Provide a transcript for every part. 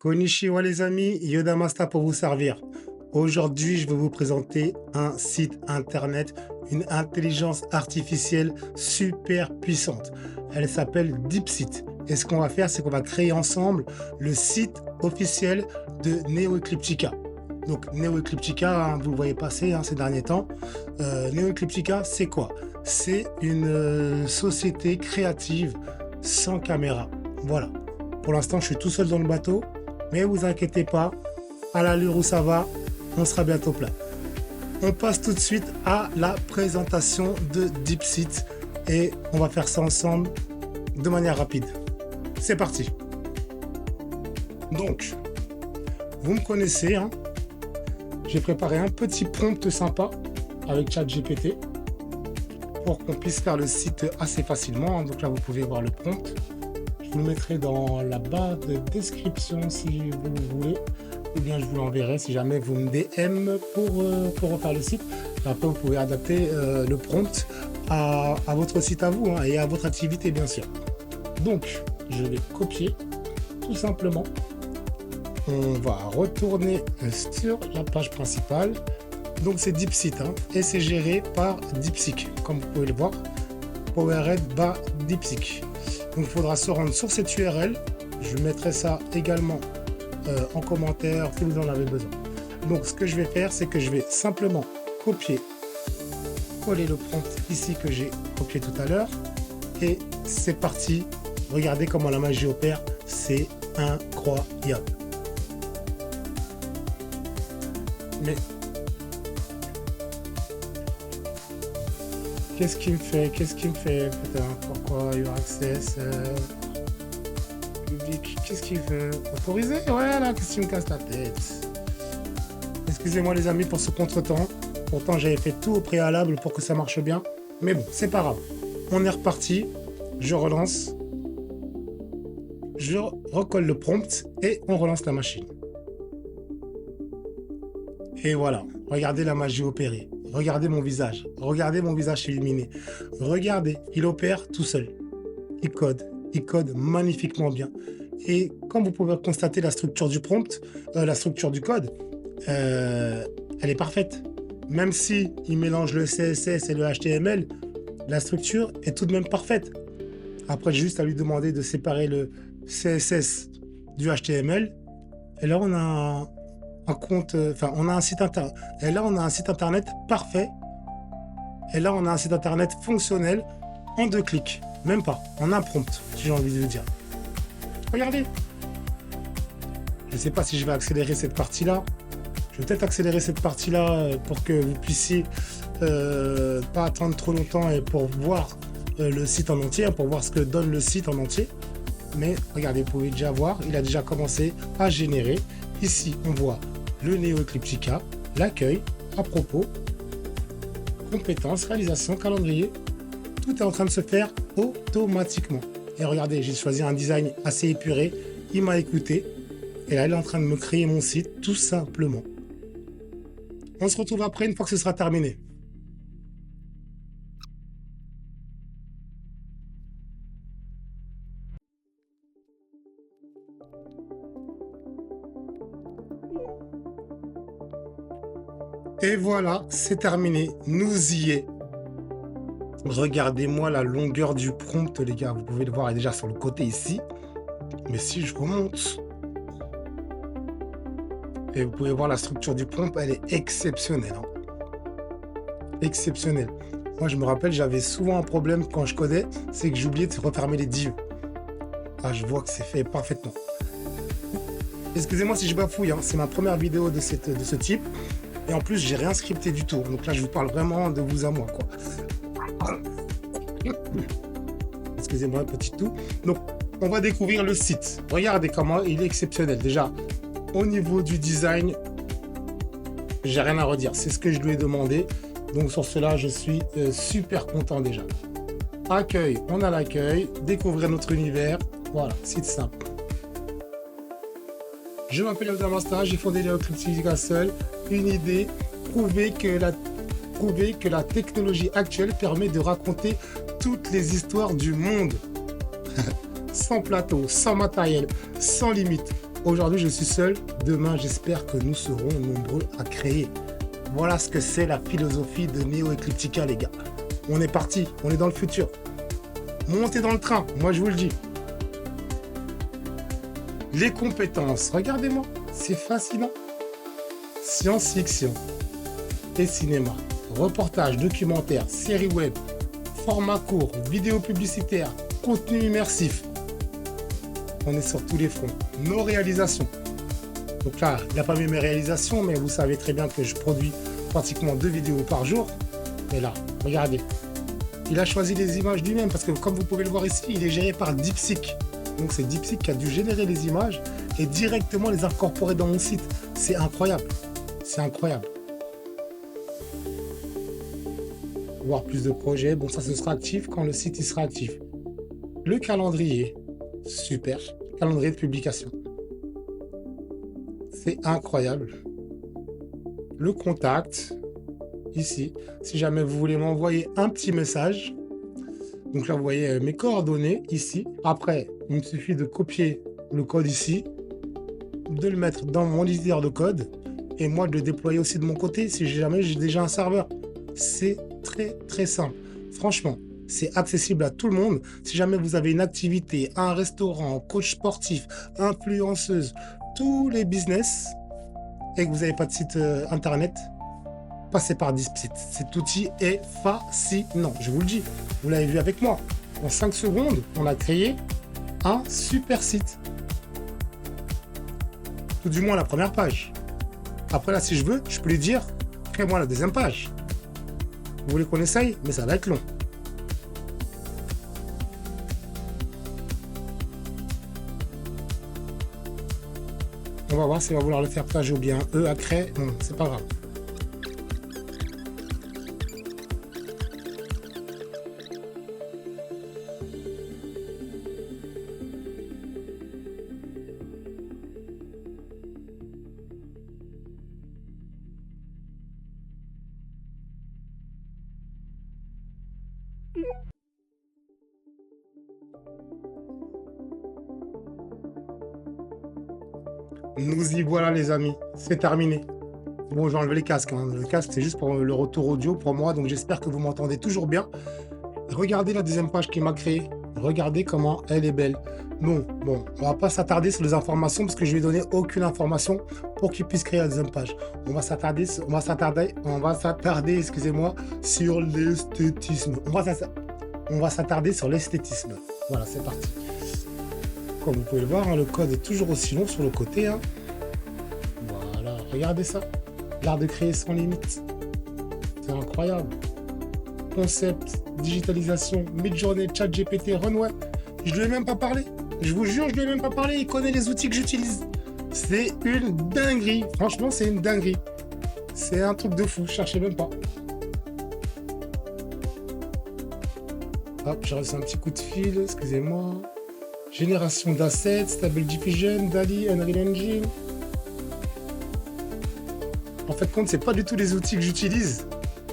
Konnichiwa les amis, Yoda Master pour vous servir. Aujourd'hui, je vais vous présenter un site internet, une intelligence artificielle super puissante. Elle s'appelle DeepSeek. Et ce qu'on va faire, c'est qu'on va créer ensemble le site officiel de Neo Ecliptica. Donc Neo Ecliptica, vous le voyez passer ces derniers temps. Neo Ecliptica, c'est quoi? C'est une société créative sans caméra. Voilà. Pour l'instant, je suis tout seul dans le bateau. Mais vous inquiétez pas, à l'allure où ça va, on sera bientôt plein. On passe tout de suite à la présentation de DeepSeek et on va faire ça ensemble de manière rapide. C'est parti. Donc, vous me connaissez, hein, j'ai préparé un petit prompt sympa avec ChatGPT pour qu'on puisse faire le site assez facilement. Donc là, vous pouvez voir le prompt. Je vous le mettrai dans la barre de description si vous voulez, ou bien je vous l'enverrai si jamais vous me DM pour refaire le site. Et après, vous pouvez adapter le prompt à votre site à vous, hein, et à votre activité, bien sûr. Donc, je vais copier tout simplement. On va retourner sur la page principale. Donc, c'est DeepSeek, hein, et c'est géré par DeepSeek, comme vous pouvez le voir. Powered by DeepSeek. Donc, il faudra se rendre sur cette URL. Je mettrai ça également en commentaire si vous en avez besoin. Donc, ce que je vais faire, c'est que je vais simplement copier, coller le prompt ici que j'ai copié tout à l'heure. Et c'est parti. Regardez comment la magie opère. C'est incroyable. Mais qu'est-ce qu'il me fait? Putain, pourquoi your access public? Qu'est-ce qu'il veut? Autoriser? Ouais, là, qu'est-ce qu'il me casse la tête? Excusez-moi les amis pour ce contretemps. Pourtant, j'avais fait tout au préalable pour que ça marche bien. Mais bon, c'est pas grave. On est reparti. Je relance. Je recolle le prompt et on relance la machine. Et voilà. Regardez la magie opérer. Regardez mon visage. Regardez mon visage illuminé. Regardez, il opère tout seul. Il code magnifiquement bien. Et comme vous pouvez constater la structure du prompt, la structure du code, elle est parfaite. Même si il mélange le CSS et le HTML, la structure est tout de même parfaite. Après, j'ai juste à lui demander de séparer le CSS du HTML. Et là, on a un compte, on a un site internet. Et là, on a un site internet parfait. Et là, on a un site internet fonctionnel en 2 clics. Même pas, en un prompt, si j'ai envie de le dire. Regardez. Je ne sais pas si je vais accélérer cette partie-là. Je vais peut-être accélérer cette partie-là pour que vous puissiez pas attendre trop longtemps et pour voir le site en entier, pour voir ce que donne le site en entier. Mais regardez, vous pouvez déjà voir, il a déjà commencé à générer. Ici, on voit le Neo Ecliptica, l'accueil, à propos, compétences, réalisation, calendrier. Tout est en train de se faire automatiquement. Et regardez, j'ai choisi un design assez épuré. Il m'a écouté. Et là, il est en train de me créer mon site, tout simplement. On se retrouve après, une fois que ce sera terminé. Et voilà, c'est terminé. Nous y est. Regardez-moi la longueur du prompt, les gars. Vous pouvez le voir, il est déjà sur le côté ici. Mais si je remonte, et vous pouvez voir la structure du prompt, elle est exceptionnelle, hein. Exceptionnelle. Moi, je me rappelle, j'avais souvent un problème quand je codais, c'est que j'oubliais de refermer les divs. Ah, je vois que c'est fait parfaitement. Excusez-moi si je bafouille, hein. C'est ma première vidéo de ce type. Et en plus, j'ai rien scripté du tout. Donc là, je vous parle vraiment de vous à moi, quoi. Excusez-moi, un petit tout. Donc, on va découvrir le site. Regardez comment il est exceptionnel. Déjà, au niveau du design, j'ai rien à redire. C'est ce que je lui ai demandé. Donc, sur cela, je suis super content déjà. Accueil, on a l'accueil. Découvrir notre univers. Voilà, site simple. Je m'appelle Yoda Master, j'ai fondé Neo Ecliptica seul. Une idée, prouver que la technologie actuelle permet de raconter toutes les histoires du monde. Sans plateau, sans matériel, sans limite. Aujourd'hui, je suis seul. Demain, j'espère que nous serons nombreux à créer. Voilà ce que c'est la philosophie de Neo Ecliptica, les gars. On est parti, on est dans le futur. Montez dans le train, moi je vous le dis. Les compétences, regardez-moi, c'est fascinant. Science-fiction et cinéma, reportage, documentaire, série web, format court, vidéo publicitaire, contenu immersif. On est sur tous les fronts. Nos réalisations. Donc là, il n'a pas mis mes réalisations, mais vous savez très bien que je produis pratiquement 2 vidéos par jour. Et là, regardez. Il a choisi les images lui-même parce que comme vous pouvez le voir ici, il est géré par DeepSeek. Donc c'est DeepSeek qui a dû générer les images et directement les incorporer dans mon site. C'est incroyable. C'est incroyable. Voir plus de projets. Bon, ça, ce sera actif quand le site il sera actif. Le calendrier. Super. Calendrier de publication. C'est incroyable. Le contact. Ici. Si jamais vous voulez m'envoyer un petit message. Donc là, vous voyez mes coordonnées ici. Après, il me suffit de copier le code ici. De le mettre dans mon éditeur de code. Et moi, de le déployer aussi de mon côté si jamais j'ai déjà un serveur. C'est très, très simple. Franchement. C'est accessible à tout le monde. Si jamais vous avez une activité, un restaurant, coach sportif, influenceuse, tous les business, et que vous n'avez pas de site internet, passez par DeepSeek. Cet outil est fascinant. Je vous le dis. Vous l'avez vu avec moi. En 5 secondes, on a créé un super site. Tout du moins la première page. Après là, si je veux, je peux lui dire, crée-moi la deuxième page. Vous voulez qu'on essaye? Mais ça va être long. On va voir s'il va vouloir le faire page ou bien à créer. Bon, c'est pas grave. Nous y voilà les amis, c'est terminé. Bon, j'ai enlevé les casques, hein. Le casque c'est juste pour le retour audio pour moi, donc j'espère que vous m'entendez toujours bien. Regardez la deuxième page qu'il m'a créée, regardez comment elle est belle. Bon, on va pas s'attarder sur les informations parce que je lui ai donné aucune information pour qu'il puisse créer la deuxième page. On va s'attarder, excusez-moi, sur l'esthétisme. On va s'attarder sur l'esthétisme. Voilà, c'est parti. Comme vous pouvez le voir, hein, le code est toujours aussi long sur le côté. Hein. Voilà, regardez ça. L'art de créer sans limite. C'est incroyable. Concept, digitalisation, Midjourney, ChatGPT, Runway. Je lui ai même pas parlé. Je vous jure, je lui ai même pas parlé. Il connaît les outils que j'utilise. C'est une dinguerie. Franchement, c'est une dinguerie. C'est un truc de fou. Cherchez même pas. Hop, j'ai reçu un petit coup de fil. Excusez-moi. Génération d'assets, Stable Diffusion, DALL-E, Unreal Engine. En fait, compte, c'est pas du tout les outils que j'utilise,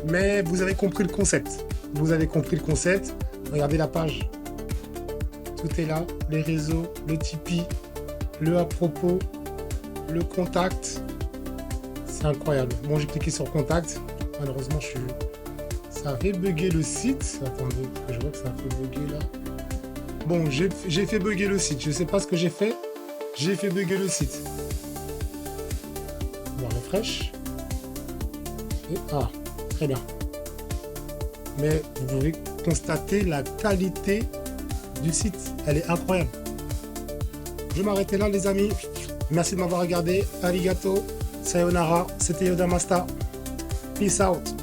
mais vous avez compris le concept. Vous avez compris le concept. Regardez la page. Tout est là. Les réseaux, le Tipeee, le à propos, le contact. C'est incroyable. Bon, j'ai cliqué sur contact. Malheureusement, ça a fait bugger le site. Attendez, je vois que ça a fait bugger là. Bon, j'ai fait bugger le site. Je sais pas ce que j'ai fait. J'ai fait bugger le site. Bon, refresh. Et, très bien. Mais vous pouvez constater la qualité du site. Elle est incroyable. Je vais m'arrêter là, les amis. Merci de m'avoir regardé. Arigato. Sayonara. C'était Yoda Masta. Peace out.